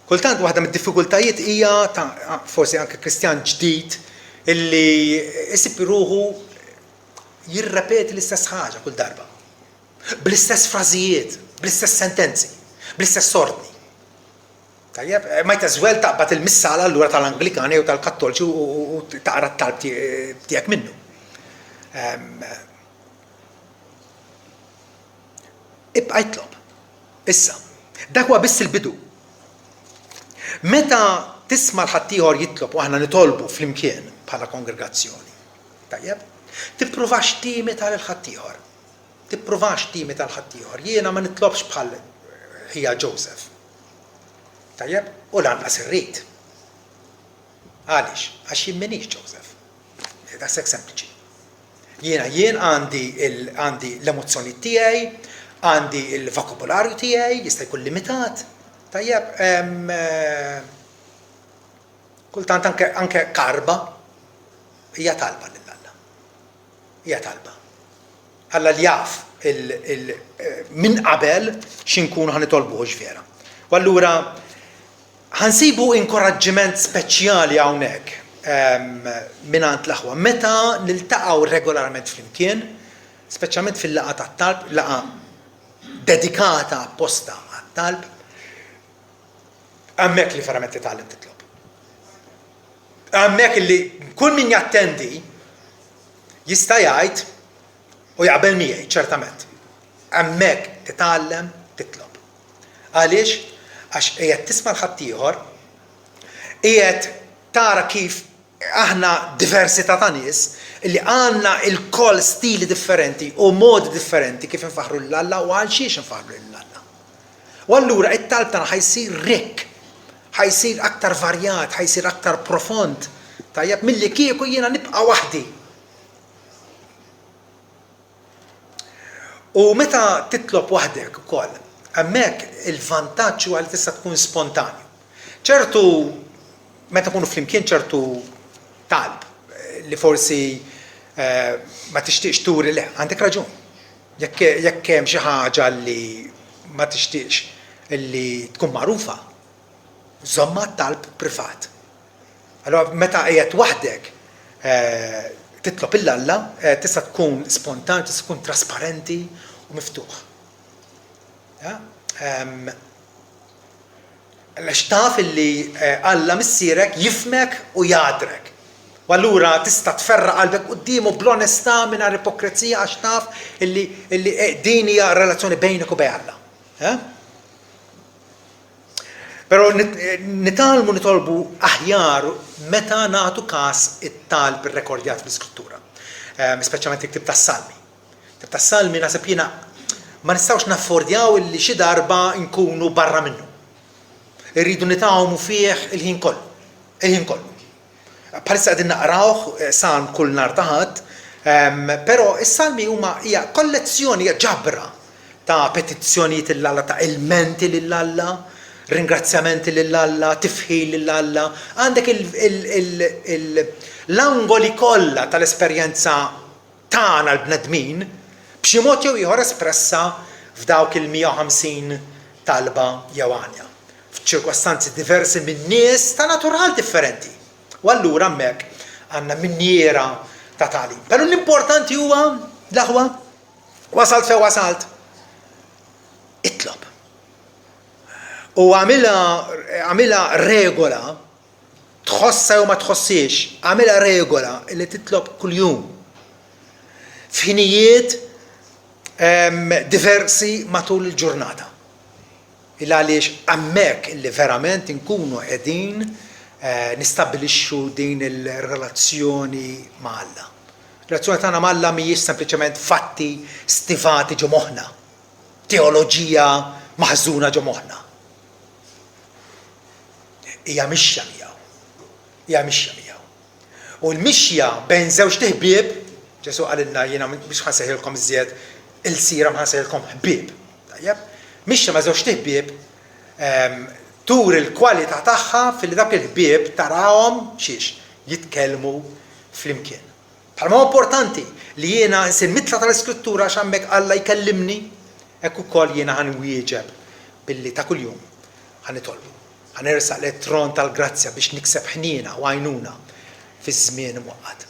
Kultant waħda mid-diffikultajiet hija ta' forsi anke Kristjan ġdid illi isib ruħu jirrepeti l-istess ħaġa kull darba. Bl-istess frażijiet, bl-istess sentenzi, bl-istess ordni. Tajjeb, ma jtażwel taqbad il-missala allura tal-Anglikani u tal-Kattoliċi u taqra t-talb tiegħek minnu. Ibqa' jitlob. Issa, dak huwa biss il-bidu. Meta tisma' l-ħadd ieħor jitlob u aħna nitolbu flimkien bħala kongregazzjoni. Tajjeb? Tippruvax timita lil ħadd ieħor. Tippruvax timita l-ħadd ieħor. Jiena ma nitlobx bħal ħija Joseph. Tajjeb? U lanqas irrid. Għaliex? Għax jimminix Joseph. Daqshekk sempliċi. Jien għandi l-emozzjoni tiegħi, għandi l-vokabularju tiegħi, jista' jkun limitat. Tajjeb, kultant anke karba hija talba lill-Alla. Hija talba. Alla li jaf minn qabel x'inkunu ħanitolbuh ġvera. U allura ħansibu inkoraġġiment speċjali hawnhekk mingħand l-aħwa. Meta niltaqgħu regolarment flimkien, speċjalment fil-laqgħa tat-talb, laqgħa dedikata apposta għat-talb, hemmhekk li verament titgħallem titlob. Hemmhekk li kull min jattendi jista' jgħid u jaqbel miegħi ċertament. Hemmhekk titgħallem titlob. Għaliex? Għax qiegħed tisma' l-ħadd ieħor, qiegħed tara kif aħna diversità ta' nies li għandna l-koll stili differenti u modi differenti kif infaħru lill-Alla u għal xiex infaħru lill-Alla. U allura it-talb tagħna ħajsir rikk, ħajsir aktar varjat, ħajsir aktar profond. Tajjeb milli kieku jiena nibqa' waħdi. U meta titlob waħdek ukoll, hemmhekk il-vantaġġ huwa li tista' tkun spontanju. ċertu meta kunu flimkien ċertu talb li forsi ma tixtieqx turi le, għandek raġun. Jekk hemm xi ħaġa li ma tixtieqx illi tkun magħrufa, żomma talb privat. Allora meta qiegħed waħdek titlob lill-Alla, tista' tkun spontanju, tista' tkun trasparenti u miftuħ. Għax taf illi Alla missierek jifmek u jgħadrek. U allura tista' tferra qalbek qudiemu bl-onestà mingħajr ipokrizija għax taf illi din hija relazzjoni bejnek u bejn Alla. Però nitalmu nitolbu aħjar meta nagħtu każ it-talb irrekordjat fl-Iskrittura. Speċjalment il-Ktieb tas-Salmi. Il-Ktieb tas-Salmi naħseb jiena ma nistgħux naffordjaw illi xi darba nkunu barra minnu. Irridu nitgħawmu fih il-ħin kollu. Il-ħin kollu. Bħalissa qegħdin naqrawh salm kull nhar ta' ħadd, però is-salmi hija kollezzjoni, hija ġabra ta' petizzjonijiet lill-Alla, ta' ilmenti lill-Alla, ringrazzjamenti lill-Alla, tifħil lill-Alla. Għandek l-angoli kollha tal-esperjenza tagħna l-bnedmin b'xi mod jew ieħor espressa f'dawk il-150 talba jew għanja. F'ċirkostanzi diversi minn nies ta' natural differenti. U allura hemmhekk għandna minniera ta' tagħlim. Però l-importanti huwa l-aħwa wasalt fejn wasalt. Itlob. U għamilha regola, tħossa jew ma tħossix, għamilha regola li titlob kuljum. F'ħinijiet diversi matul il-ġurnata. Għaliex hemmhekk illi verament inkunu qegħdin nistabbilixxu din il-relazzjoni ma' Alla. Relazzjoni tagħna ma' Alla mhijiex sempliċement fatti stivati ġo moħħna, teoloġija maħżuna ġo moħħna. Hija mixja miegħu. U l-mixja bejn żewġ ħbieb, Ġesu qalilna jiena biex ħansejħilkom iżjed il-sira ma ħansejħilkom ħbieb. Tajjeb? Mixja ma' żewġ ħbieb tur il-kwalità tagħha fil dak il-ħbieb tarawhom xiex jitkellmu flimkien. Bħalma importanti li jiena nsir mitla tal-Iskrittura għax hemmhekk Alla jkellimni, hekk ukoll jiena ħanwieġeb billi ta' kuljum ħanitolbu. Ħanersaq l-tron tal-grazzja biex nikseb ħniena u għajnuna fi żmien imwaqqat.